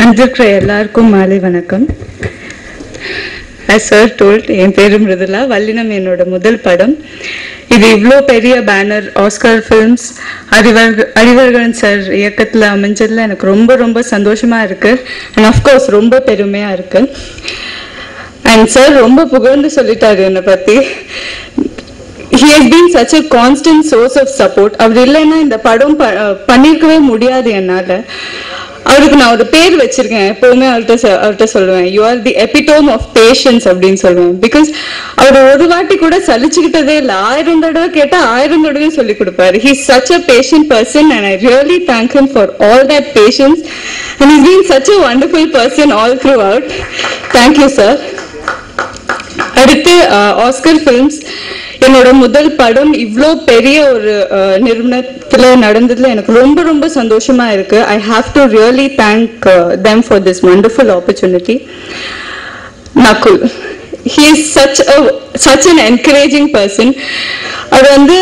வந்திருக்கிற எல்லாருக்கும் மாலை வணக்கம். As sir told, என் பேரு மிருதுலா. வல்லினம் என்னோட முதல் படம். இது இவ்வளோ பெரிய banner Oscar films Arivazhagan sir இயக்கத்தில் அமைஞ்சதில் எனக்கு ரொம்ப ரொம்ப சந்தோஷமா இருக்கு. அண்ட் அஃப்கோர்ஸ் ரொம்ப பெருமையா இருக்கு. அண்ட் சார் ரொம்ப புகழ்ந்து சொல்லிட்டாரு என்னை பத்தி. He has been such a constant source of support. அவர் இல்லைன்னா இந்த படம் பண்ணியிருக்கவே முடியாது என்னால். அவருக்கு நான் ஒரு பேர் வச்சிருக்கேன். எப்பவுமே அவர்கிட்ட சொல்லுவேன், you are the epitome of patience அப்படின்னு சொல்லுவேன். பிகாஸ் அவர் ஒரு வாட்டி கூட சலிச்சுக்கிட்டதே இல்லை. 1000 தடவை கேட்டால் 1000 தடவையும் சொல்லி கொடுப்பாரு. He is such a patient person and I really thank him for all that patience and he's been such a wonderful person all throughout. Thank you sir. அடுத்து ஆஸ்கர் ஃபிலிம்ஸ் என்னோட முதல் படம் இவ்வளோ பெரிய ஒரு நிறுவனத்தில் நடந்ததுல எனக்கு ரொம்ப ரொம்ப சந்தோஷமா இருக்கு. I have to really thank them for this wonderful opportunity. Nakul, he is such an encouraging person. அது வந்து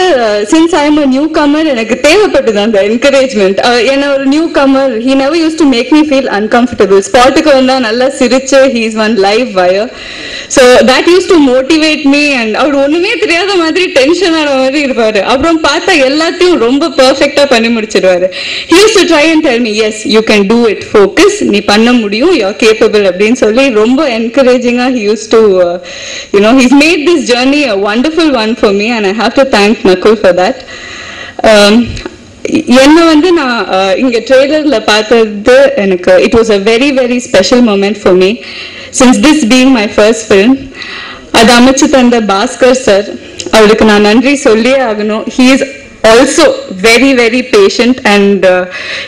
since I am a newcomer எனக்கு தேவைப்பட்டது அந்த என்கரேஜ்மெண்ட். என்ன ஒரு newcomer, he never used to make me feel uncomfortable. ஸ்பாட்டுக்கு வந்தா நல்லா சிரிச்சு he is one live wire. So that used to motivate me and அவர் ஒண்ணுமே தெரியாத மாதிரி டென்ஷன் ஆன மாதிரி இருப்பாரு. அப்புறம் பார்த்தா எல்லாத்தையும் ரொம்ப பெர்ஃபெக்டா பண்ணி முடிச்சிடுவாரு. He used to try and tell me, yes, you can do it, focus, நீ பண்ண முடியும், you are capable அப்படின்னு சொல்லி ரொம்ப என்கரேஜிங்கா he used to he's made this journey a wonderful one for me and I have to thank Nakul for that. என்ன வந்து நான் இங்க ட்ரெய்லர்ல பார்த்தது எனக்கு it was a very very special moment for me since this being my first film. அது அமைச்சு தந்த Bhaskar sir, அவருக்கு நான் நன்றி சொல்லியே ஆகணும். he is also very very patient and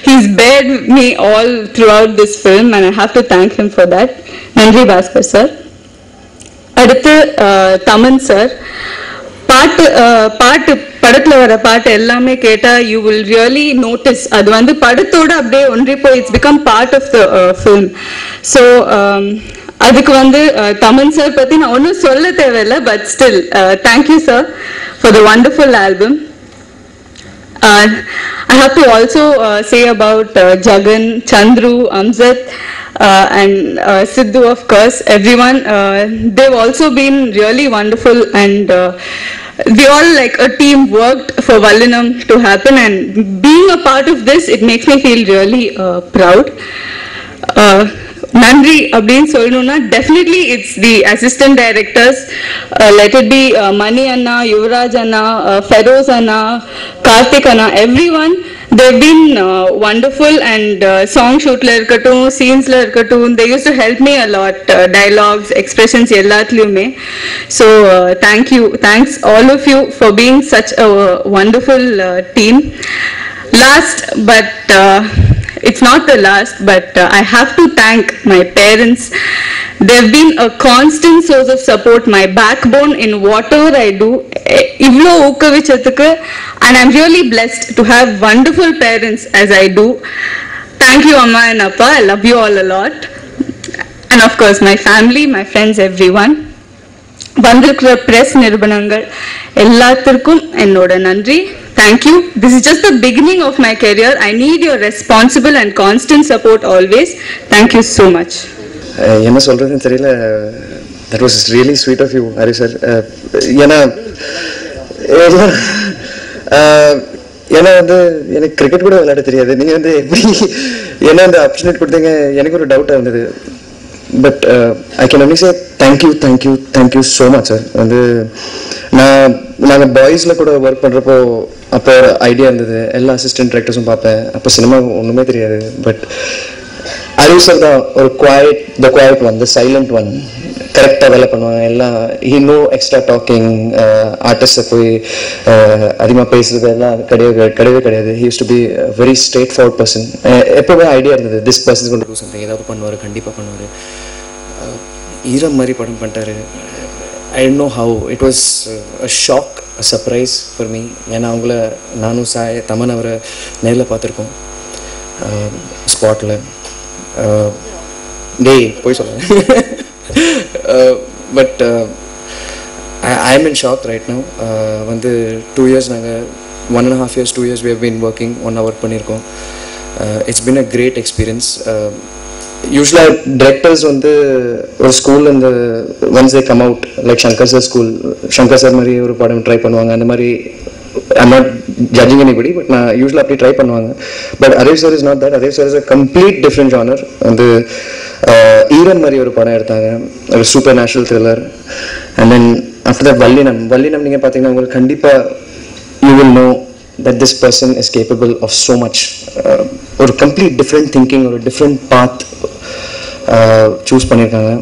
he's bared me all throughout this film and I have to thank him for that. நன்றி Bhaskar sir. அடுத்து தமன் சார், பாட்டு படத்துல வர பாட்டு எல்லாமே கேட்டா யூ வில் ரியலி நோட்டிஸ். அது வந்து படத்தோட அப்படியே ஒன்றி போய் it's become part of the film. So அதுக்கு வந்து தமன் சார் பத்தி நான் ஒன்றும் சொல்ல தேவையில்லை. But still thank you sir for the wonderful album. I have to also say about Jagan, Chandru, Amzat and Sidhu, of course, everyone. They've also been really wonderful and we all like a team worked for Vallinam to happen and being a part of this, it makes me feel really proud. நன்றி அப்படின்னு சொல்லணும்னா definitely it's the assistant directors. Let it be Mani அண்ணா, யுவராஜ் அண்ணா, ஃபெரோஸ் அண்ணா, கார்த்திக் அண்ணா, everyone. they've been wonderful and song shootல இருக்கட்டும், scenesல இருக்கட்டும், they used to help me a lot, dialogues, expressions எல்லாத்துலயுமே. So thanks all of you for being such a wonderful team. Last but it's not the last, but I have to thank my parents. They've been a constant source of support, my backbone in whatever I do. Ivlo ookavichathukku, and I'm really blessed to have wonderful parents as I do. Thank you Amma and Appa, I love you all a lot. And of course my family, my friends, everyone. வந்திருக்கிற press நிறுவனங்கள் எல்லாத்திற்கும் என்னோட நன்றி. Thank you. This is just the beginning of my career. I need your responsible and constant support always. Thank you so much. என்ன சொல்றதுன்னு தெரியல. That was really sweet of you, Hari sir. ஏன்னா வந்து எனக்கு cricket கூட விளையாட தெரியாது. நீங்க வந்து எப்படி என்ன அந்த ஆப்பர்ச்சுனிட்டி கொடுத்தீங்க, எனக்கு ஒரு டவுட்டாக இருந்தது. But I can only say thank you so much sir. வந்து நாங்கள் பாய்ஸில் கூட ஒர்க் பண்ணுறப்போ அப்போ ஐடியா இருந்தது, எல்லா அசிஸ்டன்ட் டைரக்டர்ஸும் பார்ப்பேன். அப்போ சினிமா ஒன்றுமே தெரியாது. பட் அருள் சார் தான் ஒரு quiet one, the silent one. கரெக்டாக வேலை பண்ணுவாங்க எல்லாம். ஹி நோ எக்ஸ்ட்ரா டாக்கிங், ஆர்டிஸ்ட்டை போய் அதிகமாக பேசுறது எல்லாம் கிடையவே கிடையாது. He used to be very straightforward person. எப்போவே ஐடியா இருந்தது, திஸ் பர்சன் கொண்டு டூ சம்திங், ஏதாவது பண்ணுவார், கண்டிப்பாக பண்ணுவார். ஈரம் மாதிரி படம் பண்ணிட்டாரு. I don't know how. It was a shock, a surprise for me. ஏன்னா அவங்கள நானும் தமன் அவரை நேரில் பார்த்துருக்கோம் ஸ்பாட்டில். டேய் போய் சொல்கிறேன். But I am in shock right now. வந்து 2 years நாங்கள் 1.5 years 2 years we have been working, 1 hour பண்ணியிருக்கோம். It's been a great experience. யூஸ்வலாக டிரெக்டர்ஸ் வந்து ஒரு ஸ்கூல் இந்த once they come out like Shankar sir school, Shankar sir மாதிரி ஒரு படம் ட்ரை பண்ணுவாங்க. அந்த மாதிரி I'm not judging anybody, but நான் யூஸ்வலாக அப்படி ட்ரை பண்ணுவாங்க. But Arivu sir is not that. Arivu sir is a complete different genre. வந்து ஈரன் மாதிரி ஒரு படம் எடுத்தாங்க, ஒரு supernatural thriller. And then after that Vallinam நீங்கள் பார்த்தீங்கன்னா உங்களுக்கு கண்டிப்பாக you will know that this person is capable of so much. ஒரு கம்ப்ளீட் டிஃப்ரெண்ட் திங்கிங், ஒரு டிஃப்ரெண்ட் பாத் சூஸ் பண்ணியிருக்காங்க.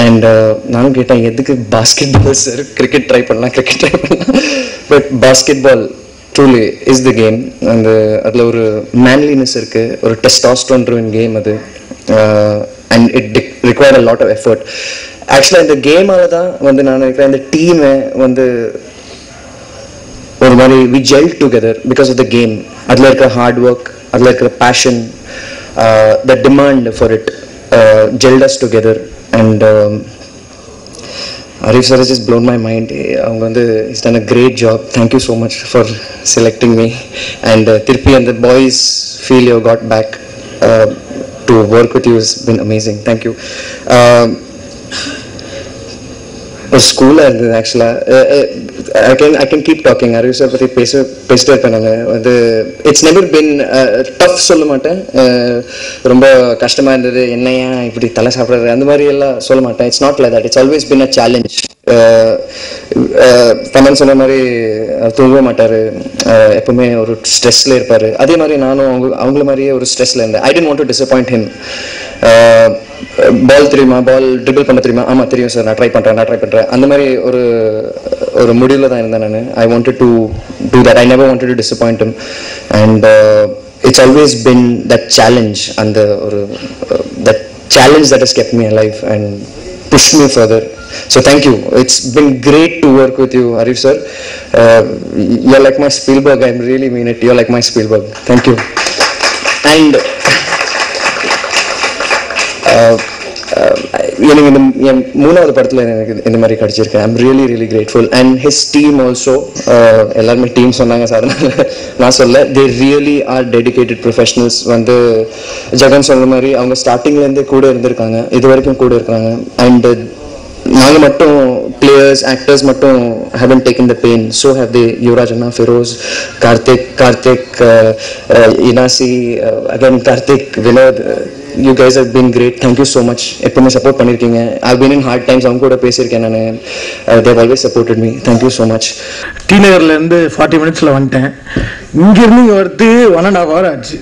அண்ட் நானும் கேட்டேன் எதுக்கு basketball sir, cricket try பண்ணலாம் but basketball truly is the game. அந்த அதில் ஒரு மேன்லினஸ் இருக்குது, ஒரு டெஸ்டாஸ்டரோன் கேம் அது. And it required a lot of effort. ஆக்சுவலாக இந்த கேமால தான் வந்து நான் நினைக்கிறேன் இந்த டீமை வந்து ஒரு மாதிரி we gel together because of the game. அதில் இருக்கிற ஹார்ட் ஒர்க், அதில் இருக்கிற fashion, the demand for it gelled us together. And Arif sir has just blown my mind. அவங்க வந்து he's done a great job. Thank you so much for selecting me. And Tirpi and the boys feel you got back to work with you has been amazing. Thank you. ஒரு ஸ்கூலாக இருந்தது ஆக்சுவலாக. I can keep talking. Aravind sir பற்றி பேசிட்டே இருப்பேன். நான் வந்து it's never bin tough சொல்ல மாட்டேன், ரொம்ப கஷ்டமாக இருந்தது, என்னையா இப்படி தலை சாப்பிட்றது அந்த மாதிரி எல்லாம் சொல்ல மாட்டேன். It's not like that. It's always been a challenge. Thaman சொன்ன மாதிரி தூங்க மாட்டார், எப்பவுமே ஒரு ஸ்ட்ரெஸ்ல இருப்பார். அதே மாதிரி நானும் அவங்கள மாதிரியே ஒரு ஸ்ட்ரெஸ்ல இருந்தேன். I didn't want to disappoint him. Ball தெரியுமா, பால் ட்ரிபிள் பண்ண தெரியுமா, ஆமாம் தெரியும் சார், நான் ட்ரை பண்ணுறேன் அந்த மாதிரி ஒரு முடிவில் தான் இருந்தேன் நான். I wanted to do that. I never wanted to disappoint him. And it's always bin that challenge, அந்த ஒரு that challenge that has kept me alive and pushed me further. So thank you. It's been great to work with you, Arif sir. You're like my Spielberg. I really mean it. You're like my Spielberg. Thank you. And எனக்கு என் மூணாவது படத்தில் எனக்கு இந்த மாதிரி கிடச்சிருக்கு. I'm really grateful. And his team also, எல்லாருமே team சொன்னாங்க sir, அதனால நான் சொல்ல, they really are dedicated professionals. வந்து ஜெகன் சொன்ன மாதிரி அவங்க ஸ்டார்டிங்லேருந்தே கூட இருந்திருக்காங்க, இது வரைக்கும் கூட இருக்காங்க. அண்ட் நாங்கள் மட்டும் பிளேயர்ஸ், ஆக்டர்ஸ் மட்டும் haven't taken the pain. So have they. Yuvaraj அண்ணா, Feroz, Karthik, Inasi, again Karthik, Vinoth, you guys have been great. Thank you so much. எப்பவுமே சப்போர்ட் பண்ணியிருக்கீங்க. I've been in hard times. அவங்க கூட பேசியிருக்கேன் நான். They've always supported me. Thank you so much. டீநகர்லேருந்து 40 மினிட்ஸில் வந்துட்டேன். இங்கேருந்து இங்கே வரது 1.5 hour ஆச்சு.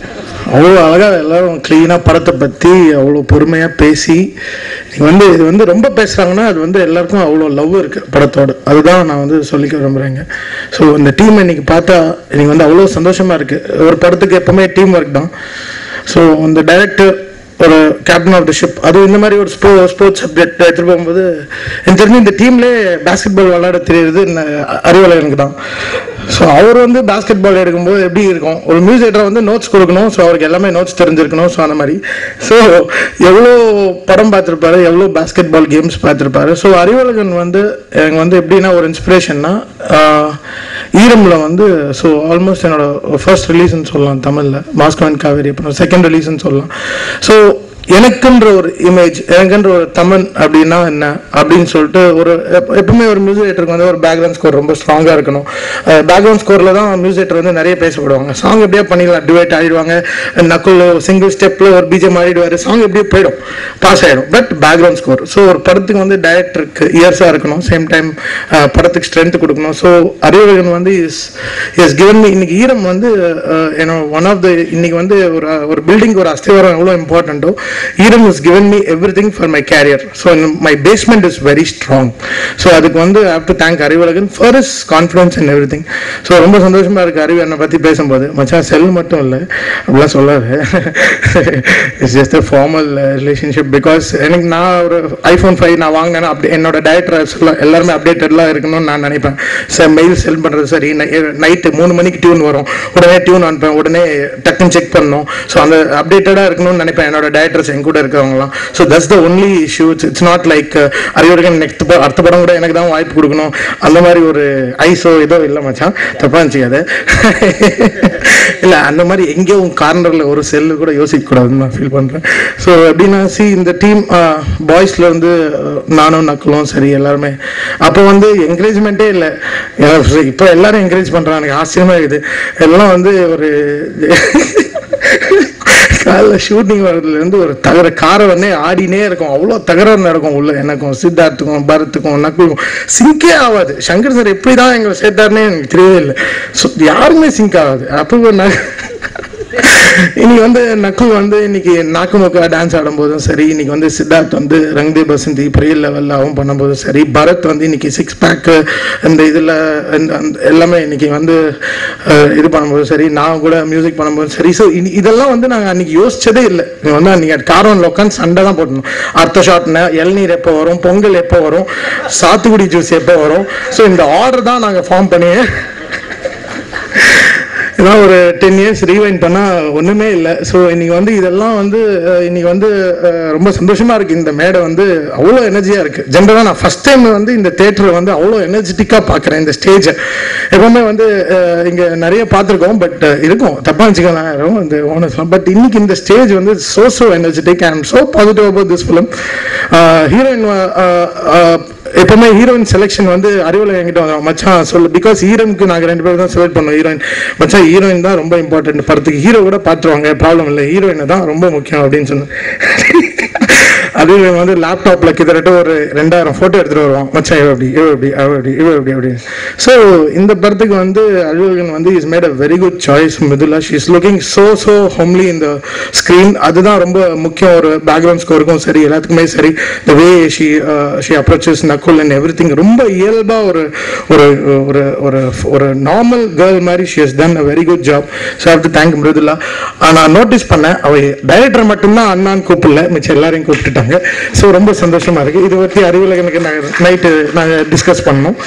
அவ்வளோ அழகாக எல்லோரும் க்ளீனாக படத்தை பற்றி அவ்வளோ பொறுமையாக பேசி, நீங்கள் இது வந்து ரொம்ப பேசுகிறாங்கன்னா அது வந்து எல்லாருக்கும் அவ்வளோ லவ் இருக்குது படத்தோடு. அதுதான் நான் வந்து சொல்லிக்க விரும்புகிறேங்க. ஸோ இந்த டீமை இன்றைக்கி பார்த்தா எனக்கு வந்து அவ்வளோ சந்தோஷமாக இருக்குது. ஒரு படத்துக்கு எப்போவுமே டீம் ஒர்க் தான். ஸோ இந்த டைரக்டர் ஒரு கேப்டன் ஆஃப் த ஷிப், அது இந்த மாதிரி ஒரு ஸ்போர்ட்ஸ் சப்ஜெக்ட் எடுத்துகிட்டு போகும்போது எனக்கு தெரிஞ்சு இந்த டீம்லேயே பேஸ்கெட் பால் விளையாட தெரியுது அறிவழகனுக்கு தான். ஸோ அவர் வந்து பேஸ்கெட் பால் எடுக்கும்போது எப்படி இருக்கும், ஒரு மியூசிக் வந்து நோட்ஸ் கொடுக்கணும். ஸோ அவருக்கு எல்லாமே நோட்ஸ் தெரிஞ்சிருக்கணும். ஸோ அந்த மாதிரி ஸோ எவ்வளோ படம் பார்த்துருப்பாரு, எவ்வளோ பேஸ்கெட் பால் கேம்ஸ் பார்த்துருப்பாரு. ஸோ அறிவழகன் வந்து எனக்கு வந்து எப்படின்னா ஒரு இன்ஸ்பிரேஷன்னா, ஈரமில் வந்து ஸோ ஆல்மோஸ்ட் என்னோட ஃபர்ஸ்ட் ரிலீஸ்ன்னு சொல்லலாம் தமிழில், மாஸ்கவன் காவேரி. அப்புறம் செகண்ட் ரிலீஸ்ன்னு சொல்லலாம். ஸோ எனக்குன்ற ஒரு இமேஜ், எனக்குன்ற ஒரு தமிழ் அப்படின்னா என்ன அப்படின்னு சொல்லிட்டு ஒரு எப்பவுமே ஒரு மியூசிக் ரைட்டருக்கு வந்து ஒரு பேக்ரவுண்ட் ஸ்கோர் ரொம்ப ஸ்ட்ராங்காக இருக்கணும். பேக்ரவுண்ட் ஸ்கோரில் தான் மியூசிக் ரைட்டர் வந்து நிறைய பேசப்படுவாங்க. சாங் எப்படியா பண்ணிடலாம், டிவைட் ஆகிடுவாங்க, நக்குள் சிங்கிள் ஸ்டெப்பில் ஒரு பிஜிஎம் ஆடிடுவார், சாங் எப்படியோ போயிடும், பாஸ் ஆகிடும். பட் பேக்ரவுண்ட் ஸ்கோர், ஸோ ஒரு படத்துக்கு வந்து டைரக்டருக்கு இயர்ஸாக இருக்கணும், சேம் டைம் படத்துக்கு ஸ்ட்ரென்த் கொடுக்கணும். ஸோ அறிவழகன் வந்து இஸ் கிவன் மீ. இன்னைக்கு ஈரம் வந்து ஒன் ஆஃப் த இன்னைக்கு வந்து ஒரு பில்டிங் ஒரு அஸ்திவாரம் எவ்வளோ இம்பார்ட்டண்ட்டோ, Iram has given me everything for my career. So my basement is very strong. So அதுக்கு வந்து I have to thank Arivazhagan for his confidence and everything. So ரொம்ப சந்தோஷமா இருக்கு அறிவு என்னை பற்றி பேசும்போது. மச்சான் செல் மட்டும் இல்லை அப்படிலாம் சொல்லாது, it's just a formal relationship. Because எனக்கு நான் ஒரு iPhone 5 நான் வாங்கினேன்னா அப்படி என்னோட டைரக்டர்ஸ் எல்லாருமே அப்டேட்டட்லாம் இருக்கணும்னு நான் நினைப்பேன். சார் மெயில் செல் பண்ணுறது சரி, நைட்டு 3 மணிக்கு டியூன் வரும், உடனே டியூன் அனுப்பேன், உடனே டக்குன்னு செக் பண்ணணும். ஸோ அந்த அப்டேட்டடாக இருக்கணும்னு நினைப்பேன் என்னோட டைரக்டர்ஸ் என் கூட இருக்கிறவங்களாம். So that's the only issue. It's not like Arivazhagan next அடுத்த படம் கூட எனக்கு தான் வாய்ப்பு கொடுக்கணும் அந்த மாதிரி ஒரு ஐஸோ ஏதோ இல்லை மச்சான், தப்பா இருந்துச்சு அது. இல்லை அந்த மாதிரி எங்கேயோ கார்னரில் ஒரு செல்லு கூட யோசிக்கக்கூடாதுன்னு நான் ஃபீல் பண்ணுறேன். ஸோ எப்படின்னா இந்த டீம் பாய்ஸில் வந்து நானும் நக்கலும் சரி எல்லாருமே அப்போ வந்து என்கரேஜ்மெண்ட்டே இல்லை. இப்போ எல்லாரும் என்கரேஜ் பண்ணுறாங்க, எனக்கு ஆச்சரியமாக இருக்குது. எல்லாம் வந்து ஒரு காலைல ஷூட்டிங் வர்றதுலேருந்து ஒரு தகர காரை வந்து ஆடினே இருக்கும், அவ்வளோ தகரம் நடக்கும் உள்ள. எனக்கும் சித்தார்த்துக்கும் பரத்துக்கும் நக்குலுக்கும் சிங்கே ஆகாது. சங்கர் சார் எப்படி தான் எங்களை சேர்த்தாருன்னே எனக்கு தெரியவே இல்லை. ஸோ யாருமே சிங்க் ஆகாது. அப்போ இன்னைக்கு வந்து நக்குல் வந்து இன்னைக்கு நாக்குமுக்கா டான்ஸ் ஆடும்போதும் சரி, இன்னைக்கு வந்து சித்தார்த் வந்து ரங்தே பசந்தி பெரிய லெவலில் அவன் பண்ணும்போதும் சரி, பரத் வந்து இன்னைக்கு 6 பேக்கு இந்த இதில் எல்லாமே இன்னைக்கு வந்து இது பண்ணும்போதும் சரி, நான் கூட மியூசிக் பண்ணும்போதும் சரி. ஸோ இதெல்லாம் வந்து நாங்கள் அன்னைக்கு யோசிச்சதே இல்லை. வந்து அன்னைக்கு கார்வனில் உட்காந்து சண்டை தான் போட்டணும். அடுத்த ஷாட்னா இளநீர் எப்போ வரும், பொங்கல் எப்போ வரும், சாத்துக்குடி ஜூஸ் எப்போ வரும். ஸோ இந்த ஆர்டர் தான் நாங்கள் ஃபார்ம் பண்ணி இதான் ஒரு 10 years ரீவைண்ட் பண்ணால் ஒன்றுமே இல்லை. ஸோ இன்னைக்கு வந்து இதெல்லாம் வந்து இன்னைக்கு வந்து ரொம்ப சந்தோஷமாக இருக்குது. இந்த மேடை வந்து அவ்வளோ எனர்ஜியாக இருக்குது. ஜென்ரலாக நான் ஃபஸ்ட் டைம் வந்து இந்த தேட்டரை வந்து அவ்வளோ எனர்ஜெட்டிக்காக பார்க்குறேன். இந்த ஸ்டேஜை எப்பவுமே வந்து இங்கே நிறைய பார்த்துருக்கோம், பட் இருக்கும் தப்பாக வச்சுக்கலாம் இந்த ஓனர்ஸ்லாம். பட் இன்னைக்கு இந்த ஸ்டேஜ் வந்து so energetic and so positive about this film. Heroine எப்பவுமே ஹீரோயின் செலெக்ஷன் வந்து அறிவுல என்கிட்ட வந்தோம், மச்சான் சொல்லு, பிகாஸ் ஹீரோனுக்கு நாங்கள் 2 பேரும் தான் செலக்ட் பண்ணோம். ஹீரோயின் மச்சான் ஹீரோயின் தான் ரொம்ப இம்பார்ட்டன்ட் படத்துக்கு, ஹீரோ கூட பார்த்துருவாங்க ப்ராப்ளம் இல்லை, ஹீரோயினை தான் ரொம்ப முக்கியம் அப்படின்னு சொன்னேன். அது வந்து லேப்டாப்பில் கிட்டத்தட்ட ஒரு 2000 ஃபோட்டோ எடுத்துகிட்டு வருவான், மச்சான் இவ எப்படி இவ எப்படி அவ எப்படி இவ எப்படி அப்படின்னு. ஸோ இந்த படத்துக்கு வந்து அழுவகன் வந்து is made a very good choice. Mrudhula she is looking so homely இந்த ஸ்க்ரீன். அதுதான் ரொம்ப முக்கியம். ஒரு பேக்ரவுண்ட் ஸ்கோருக்கும் சரி, எல்லாத்துக்குமே சரி, the way she approaches Nakul and everything ரொம்ப இயல்பாக ஒரு ஒரு ஒரு ஒரு ஒரு நார்மல் கேர்ள் மாதிரி she has done a very good job. So have to thank Mrudhula. நான் நோட்டீஸ் பண்ணேன், அவ டைரக்டர் மட்டும்தான் அண்ணான்னு கூப்பிடல, மிச்சம் எல்லாரையும் கூப்பிட்டுட்டாங்க. ஸோ ரொம்ப சந்தோஷமா இருக்கு. இதை பற்றி அறிவுலகனுக்கு நைட்டு நாங்கள் டிஸ்கஸ் பண்ணோம்.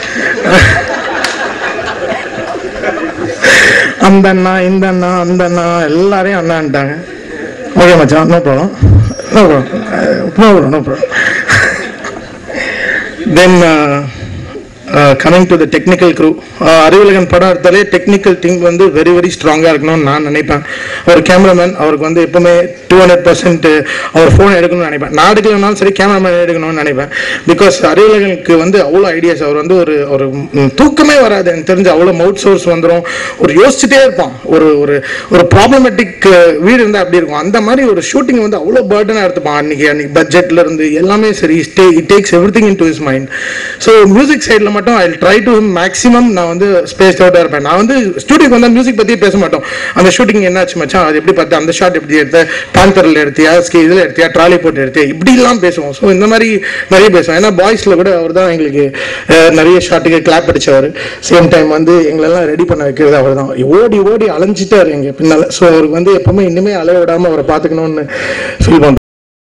அந்த அண்ணா இந்த அண்ணா அந்த அண்ணா எல்லாரையும் அண்ணான்ட்டாங்க. ஓகே மச்சான், no problem no problem no problem. Then coming to the technical crew. Arivulagan படம் எடுத்தாலே டெக்னிக்கல் டீம் வந்து வெரி வெரி ஸ்ட்ராங்காக இருக்கணும்னு நான் நினைப்பேன். ஒரு கேமராமேன் அவருக்கு வந்து எப்பவுமே 200% அவர் ஃபோன் எடுக்கணும்னு நினைப்பேன். நான் எடுக்கலனாலும் சரி கேமராமேன் எடுக்கணும்னு நினைப்பேன். பிகாஸ் அறிவுலகனுக்கு வந்து அவ்வளோ ஐடியாஸ். அவர் வந்து ஒரு ஒரு தூக்கமே வராது எனக்கு தெரிஞ்சு. அவ்வளோ மவுத் சோர்ஸ் வந்துடும். ஒரு யோசிச்சுட்டே இருப்பான். ஒரு ஒரு ஒரு ப்ராப்ளமேட்டிக் வீடு இருந்தால் அப்படி இருக்கும். அந்த மாதிரி ஒரு ஷூட்டிங் வந்து அவ்வளோ பர்டனாக எடுத்துப்பான். அன்னைக்கு பட்ஜெட்ல இருந்து எல்லாமே சரி, it takes every thing in to his mind. So music சைடில் மட்டும் ஐ ட்ரை டு மேக்ஸிமம் நான் வந்து ஸ்பேஸ் அவுட்டாக இருப்பேன். நான் வந்து ஸ்டூடியோக்கு வந்து மியூசிக் பற்றியே பேச மாட்டோம். அந்த ஷூட்டிங் என்னாச்சு மச்சான், அது எப்படி பார்த்தா, அந்த ஷாட் எப்படி எடுத்த, பாந்தரில் எடுத்தியா, இதில் எடுத்தியா, ட்ராலி போட்டு எடுத்தியா, இப்படிலாம் பேசுவோம். ஸோ இந்த மாதிரி நிறைய பேசுவோம். ஏன்னா பாய்ஸில் கூட அவர் தான் எங்களுக்கு நிறைய ஷாட்டுக்கு கிளாப் அடிச்சவர். சேம் டைம் வந்து எங்களெல்லாம் ரெடி பண்ண வைக்கிறது அவர் தான். ஓடி ஓடி அலைஞ்சிட்டார் எங்கள் பின்னால். ஸோ அவருக்கு வந்து எப்பவுமே இன்னுமே அலைய விடாமல் அவரை பார்த்துக்கணும்னு ஃபீல் பண்ணுறோம்.